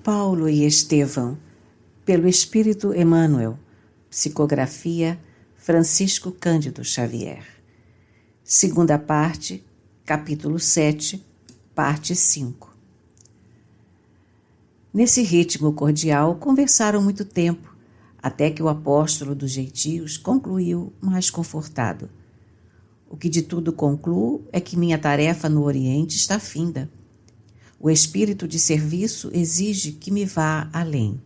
Paulo e Estevão, pelo Espírito Emmanuel, psicografia Francisco Cândido Xavier. Segunda parte, capítulo 7, parte 5. Nesse ritmo cordial, conversaram muito tempo, até que o apóstolo dos gentios concluiu mais confortado. O que de tudo concluo é que minha tarefa no Oriente está finda. O espírito de serviço exige que me vá além.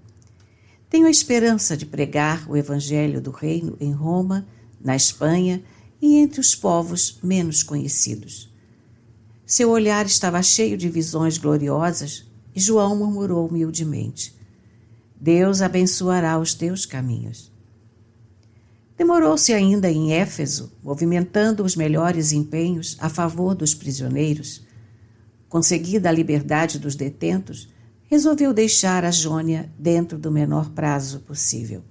Tenho a esperança de pregar o evangelho do reino em Roma, na Espanha e entre os povos menos conhecidos. Seu olhar estava cheio de visões gloriosas e João murmurou humildemente: Deus abençoará os teus caminhos. Demorou-se ainda em Éfeso, movimentando os melhores empenhos a favor dos prisioneiros. Conseguida a liberdade dos detentos, resolveu deixar a Jônia dentro do menor prazo possível.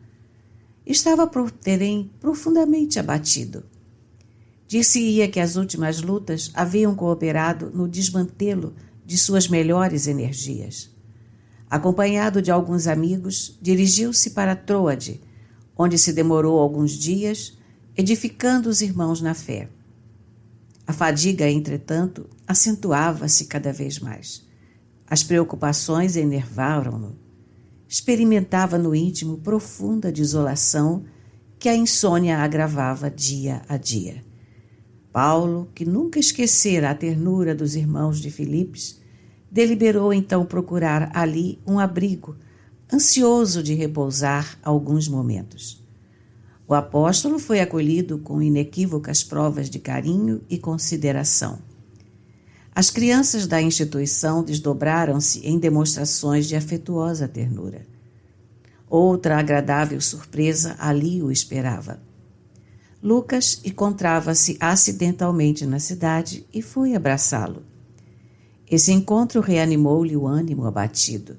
Estava, porém, profundamente abatido. Dir-se-ia que as últimas lutas haviam cooperado no desmantelo de suas melhores energias. Acompanhado de alguns amigos, dirigiu-se para Troade, onde se demorou alguns dias, edificando os irmãos na fé. A fadiga, entretanto, acentuava-se cada vez mais. As preocupações enervavam-no. Experimentava no íntimo profunda desolação que a insônia agravava dia a dia. Paulo, que nunca esquecera a ternura dos irmãos de Filipos, deliberou então procurar ali um abrigo, ansioso de repousar alguns momentos. O apóstolo foi acolhido com inequívocas provas de carinho e consideração. As crianças da instituição desdobraram-se em demonstrações de afetuosa ternura. Outra agradável surpresa ali o esperava. Lucas encontrava-se acidentalmente na cidade e foi abraçá-lo. Esse encontro reanimou-lhe o ânimo abatido.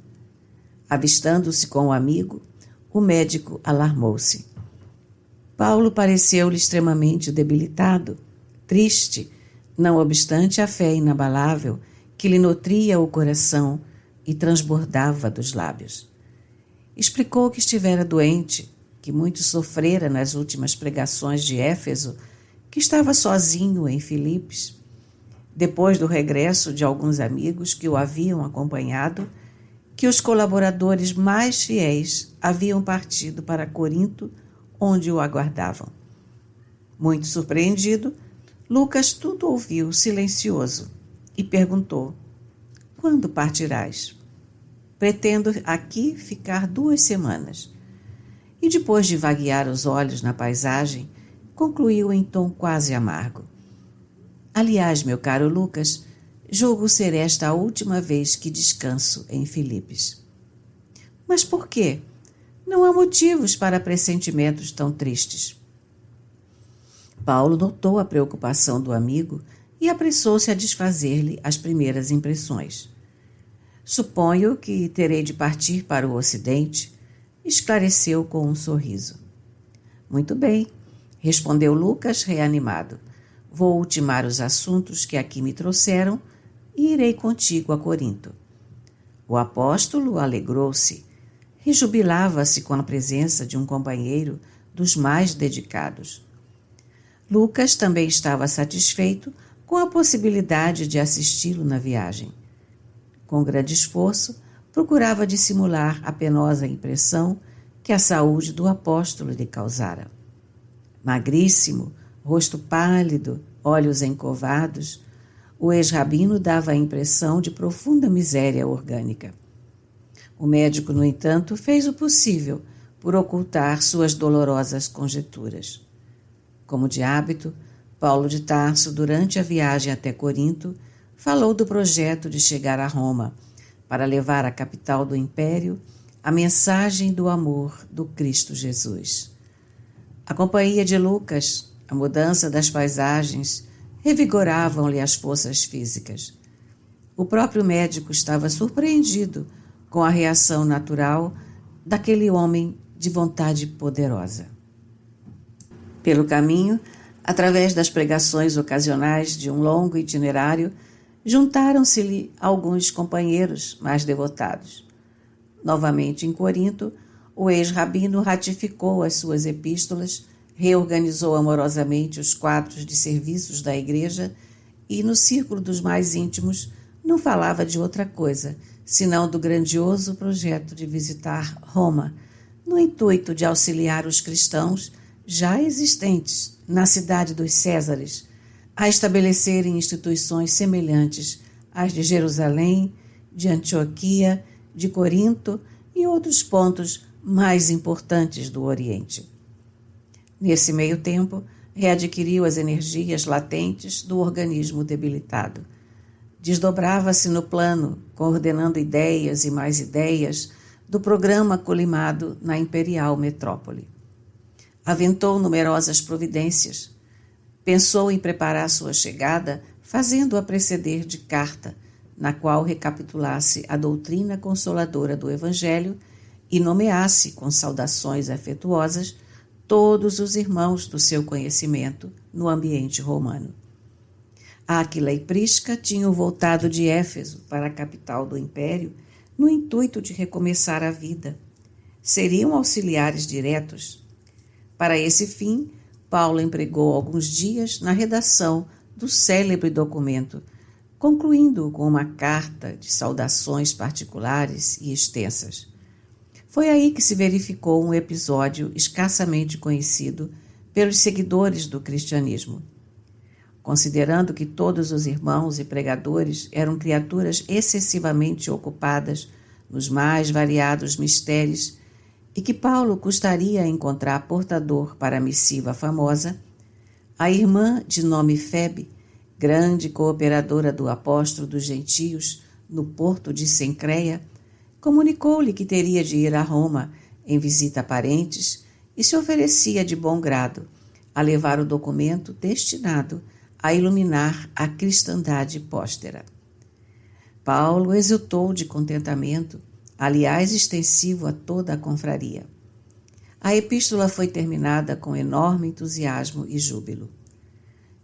Avistando-se com o amigo, o médico alarmou-se. Paulo pareceu-lhe extremamente debilitado, triste, não obstante a fé inabalável que lhe nutria o coração e transbordava dos lábios. Explicou que estivera doente, que muito sofrera nas últimas pregações de Éfeso, que estava sozinho em Filipos. Depois do regresso de alguns amigos que o haviam acompanhado, que os colaboradores mais fiéis haviam partido para Corinto, onde o aguardavam. Muito surpreendido, Lucas tudo ouviu silencioso e perguntou: Quando partirás? Pretendo aqui ficar 2 semanas. E depois de vaguear os olhos na paisagem, concluiu em tom quase amargo: Aliás, meu caro Lucas, julgo ser esta a última vez que descanso em Filipos. Mas por quê? Não há motivos para pressentimentos tão tristes. Paulo notou a preocupação do amigo e apressou-se a desfazer-lhe as primeiras impressões. Suponho que terei de partir para o Ocidente, esclareceu com um sorriso. Muito bem, respondeu Lucas reanimado. Vou ultimar os assuntos que aqui me trouxeram e irei contigo a Corinto. O apóstolo alegrou-se. Rejubilava-se com a presença de um companheiro dos mais dedicados. Lucas também estava satisfeito com a possibilidade de assisti-lo na viagem. Com grande esforço, procurava dissimular a penosa impressão que a saúde do apóstolo lhe causara. Magríssimo, rosto pálido, olhos encovados, o ex-rabino dava a impressão de profunda miséria orgânica. O médico, no entanto, fez o possível por ocultar suas dolorosas conjecturas. Como de hábito, Paulo de Tarso, durante a viagem até Corinto, falou do projeto de chegar a Roma, para levar à capital do império a mensagem do amor do Cristo Jesus. A companhia de Lucas, a mudança das paisagens, revigoravam-lhe as forças físicas. O próprio médico estava surpreendido com a reação natural daquele homem de vontade poderosa. Pelo caminho, através das pregações ocasionais de um longo itinerário, juntaram-se-lhe alguns companheiros mais devotados. Novamente em Corinto, o ex-rabino ratificou as suas epístolas, reorganizou amorosamente os quadros de serviços da igreja e, no círculo dos mais íntimos, não falava de outra coisa, senão do grandioso projeto de visitar Roma, no intuito de auxiliar os cristãos já existentes na cidade dos Césares a estabelecerem instituições semelhantes às de Jerusalém, de Antioquia, de Corinto e outros pontos mais importantes do Oriente. Nesse meio tempo, readquiriu as energias latentes do organismo debilitado. Desdobrava-se no plano, coordenando ideias e mais ideias do programa colimado na imperial metrópole. Aventou numerosas providências. Pensou em preparar sua chegada, fazendo-a preceder de carta, na qual recapitulasse a doutrina consoladora do Evangelho e nomeasse, com saudações afetuosas, todos os irmãos do seu conhecimento no ambiente romano. Áquila e Prisca tinham voltado de Éfeso para a capital do império no intuito de recomeçar a vida. Seriam auxiliares diretos. Para esse fim, Paulo empregou alguns dias na redação do célebre documento, concluindo-o com uma carta de saudações particulares e extensas. Foi aí que se verificou um episódio escassamente conhecido pelos seguidores do cristianismo. Considerando que todos os irmãos e pregadores eram criaturas excessivamente ocupadas nos mais variados mistérios e que Paulo custaria encontrar portador para a missiva famosa, a irmã de nome Febe, grande cooperadora do apóstolo dos gentios no porto de Cencreia, comunicou-lhe que teria de ir a Roma em visita a parentes e se oferecia de bom grado a levar o documento destinado a iluminar a cristandade póstera. Paulo exultou de contentamento, aliás extensivo a toda a confraria. A epístola foi terminada com enorme entusiasmo e júbilo.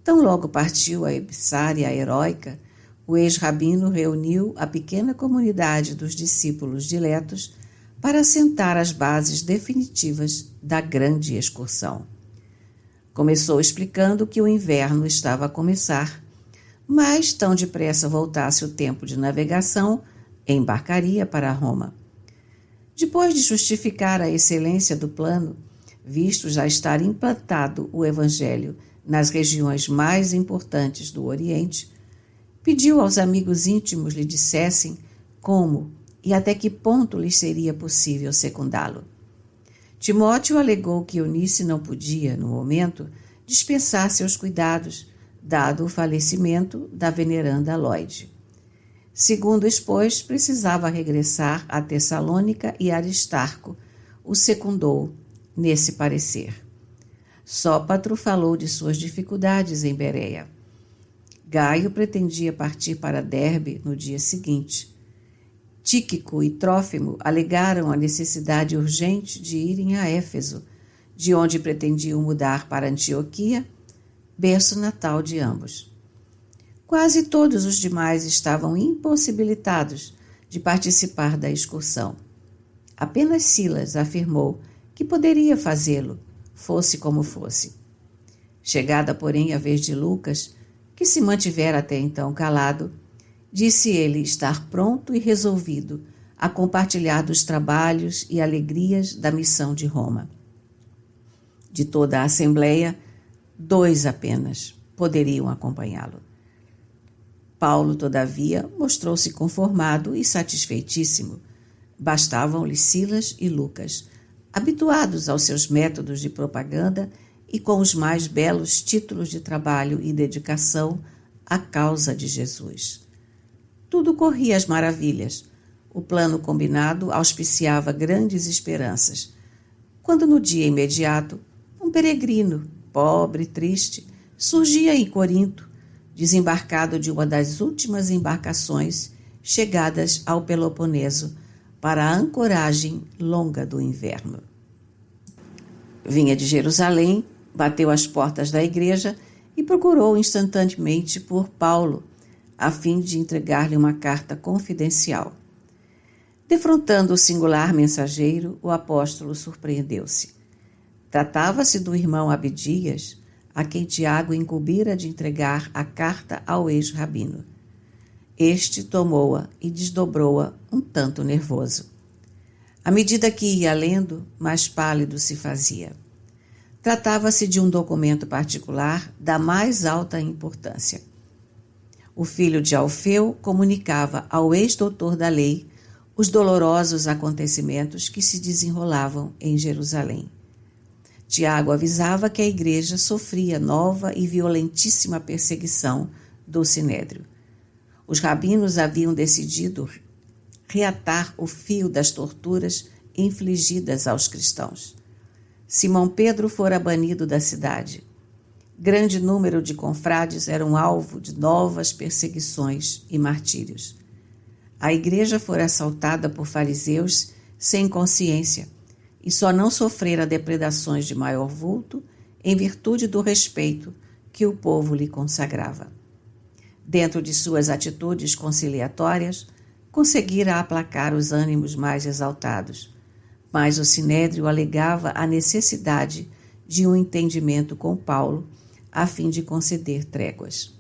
Tão logo partiu a emissária heróica, o ex-rabino reuniu a pequena comunidade dos discípulos diletos para assentar as bases definitivas da grande excursão. Começou explicando que o inverno estava a começar, mas tão depressa voltasse o tempo de navegação, embarcaria para Roma. Depois de justificar a excelência do plano, visto já estar implantado o Evangelho nas regiões mais importantes do Oriente, pediu aos amigos íntimos lhe dissessem como e até que ponto lhes seria possível secundá-lo. Timóteo alegou que Eunice não podia, no momento, dispensar seus cuidados, dado o falecimento da veneranda Lóide. Segundo expôs, precisava regressar a Tessalônica e Aristarco o secundou nesse parecer. Sópatro falou de suas dificuldades em Bereia. Gaio pretendia partir para Derbe no dia seguinte. Tíquico e Trófimo alegaram a necessidade urgente de irem a Éfeso, de onde pretendiam mudar para Antioquia, berço natal de ambos. Quase todos os demais estavam impossibilitados de participar da excursão. Apenas Silas afirmou que poderia fazê-lo, fosse como fosse. Chegada, porém, a vez de Lucas, que se mantivera até então calado, disse ele estar pronto e resolvido a compartilhar dos trabalhos e alegrias da missão de Roma. De toda a assembleia, 2 apenas poderiam acompanhá-lo. Paulo, todavia, mostrou-se conformado e satisfeitíssimo. Bastavam-lhe Silas e Lucas, habituados aos seus métodos de propaganda e com os mais belos títulos de trabalho e dedicação à causa de Jesus. Tudo corria às maravilhas. O plano combinado auspiciava grandes esperanças. Quando no dia imediato, um peregrino, pobre e triste, surgia em Corinto, desembarcado de uma das últimas embarcações chegadas ao Peloponeso para a ancoragem longa do inverno. Vinha de Jerusalém, bateu às portas da igreja e procurou instantaneamente por Paulo, a fim de entregar-lhe uma carta confidencial. Defrontando o singular mensageiro, o apóstolo surpreendeu-se. Tratava-se do irmão Abdias, a quem Tiago incumbira de entregar a carta ao ex-rabino. Este tomou-a e desdobrou-a um tanto nervoso. À medida que ia lendo, mais pálido se fazia. Tratava-se de um documento particular da mais alta importância. O filho de Alfeu comunicava ao ex-doutor da lei os dolorosos acontecimentos que se desenrolavam em Jerusalém. Tiago avisava que a igreja sofria nova e violentíssima perseguição do Sinédrio. Os rabinos haviam decidido reatar o fio das torturas infligidas aos cristãos. Simão Pedro fora banido da cidade. Grande número de confrades eram alvo de novas perseguições e martírios. A igreja fora assaltada por fariseus sem consciência e só não sofrera depredações de maior vulto em virtude do respeito que o povo lhe consagrava. Dentro de suas atitudes conciliatórias, conseguira aplacar os ânimos mais exaltados, mas o Sinédrio alegava a necessidade de um entendimento com Paulo a fim de conceder tréguas.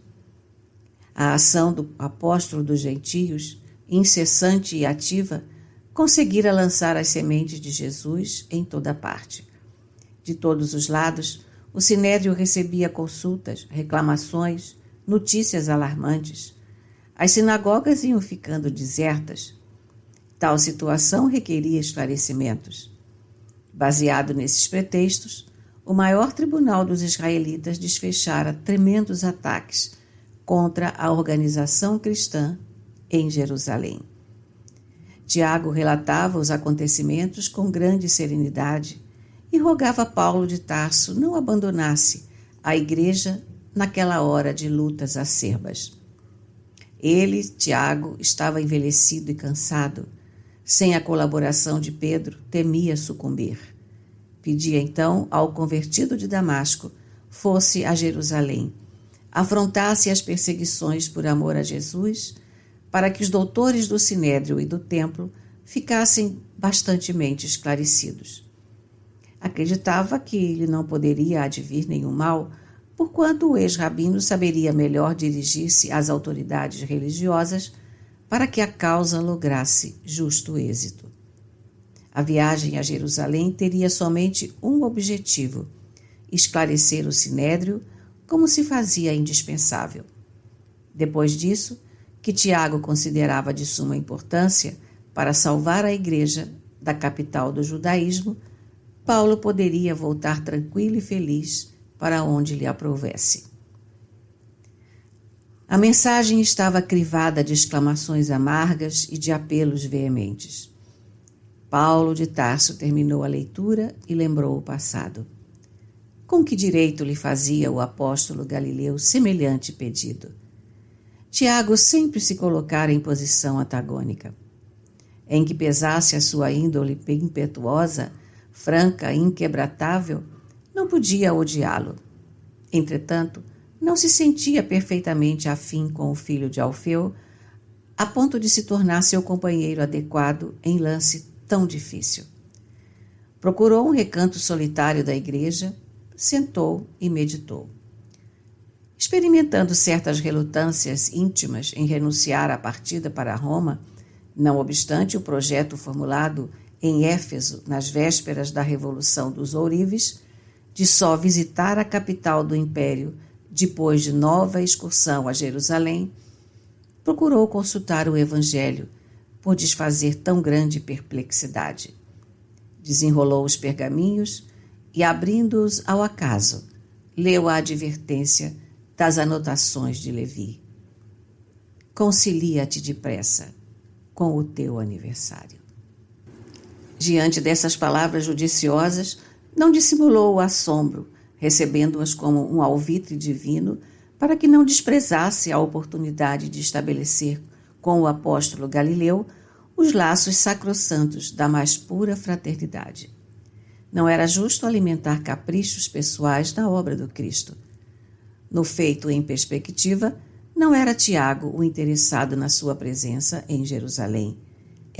A ação do apóstolo dos gentios, incessante e ativa, conseguira lançar as sementes de Jesus em toda parte. De todos os lados, o Sinédrio recebia consultas, reclamações, notícias alarmantes. As sinagogas iam ficando desertas. Tal situação requeria esclarecimentos. Baseado nesses pretextos, o maior tribunal dos israelitas desfechara tremendos ataques contra a organização cristã em Jerusalém. Tiago relatava os acontecimentos com grande serenidade e rogava a Paulo de Tarso não abandonasse a igreja naquela hora de lutas acerbas. Ele, Tiago, estava envelhecido e cansado. Sem a colaboração de Pedro, temia sucumbir. Pedia então ao convertido de Damasco fosse a Jerusalém, afrontasse as perseguições por amor a Jesus, para que os doutores do Sinédrio e do Templo ficassem bastantemente esclarecidos. Acreditava que lhe não poderia advir nenhum mal, porquanto o ex-rabino saberia melhor dirigir-se às autoridades religiosas para que a causa lograsse justo êxito. A viagem a Jerusalém teria somente um objetivo: esclarecer o Sinédrio como se fazia indispensável. Depois disso, que Tiago considerava de suma importância para salvar a igreja da capital do judaísmo, Paulo poderia voltar tranquilo e feliz para onde lhe aprouvesse. A mensagem estava crivada de exclamações amargas e de apelos veementes. Paulo de Tarso terminou a leitura e lembrou o passado. Com que direito lhe fazia o apóstolo Galileu semelhante pedido? Tiago sempre se colocara em posição antagônica. Em que pesasse a sua índole impetuosa, franca e inquebrantável, não podia odiá-lo. Entretanto, não se sentia perfeitamente afim com o filho de Alfeu, a ponto de se tornar seu companheiro adequado em lance tão difícil. Procurou um recanto solitário da igreja, sentou e meditou. Experimentando certas relutâncias íntimas em renunciar à partida para Roma, não obstante o projeto formulado em Éfeso nas vésperas da Revolução dos Ourives, de só visitar a capital do império depois de nova excursão a Jerusalém, procurou consultar o Evangelho por desfazer tão grande perplexidade. Desenrolou os pergaminhos e, abrindo-os ao acaso, leu a advertência das anotações de Levi. Concilia-te depressa com o teu aniversário. Diante dessas palavras judiciosas, não dissimulou o assombro, recebendo-as como um alvitre divino para que não desprezasse a oportunidade de estabelecer com o apóstolo Galileu os laços sacrossantos da mais pura fraternidade. Não era justo alimentar caprichos pessoais na obra do Cristo. No feito em perspectiva, não era Tiago o interessado na sua presença em Jerusalém.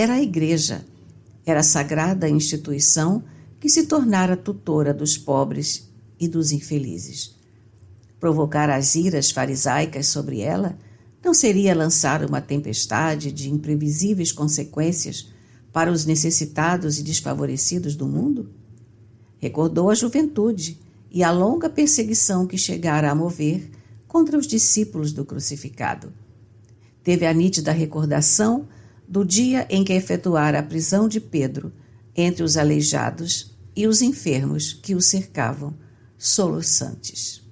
era a Igreja, era a sagrada instituição que se tornara tutora dos pobres e dos infelizes. Provocar as iras farisaicas sobre ela não seria lançar uma tempestade de imprevisíveis consequências para os necessitados e desfavorecidos do mundo? Recordou a juventude e a longa perseguição que chegara a mover contra os discípulos do crucificado. Teve a nítida recordação do dia em que efetuara a prisão de Pedro entre os aleijados e os enfermos que o cercavam, soluçantes.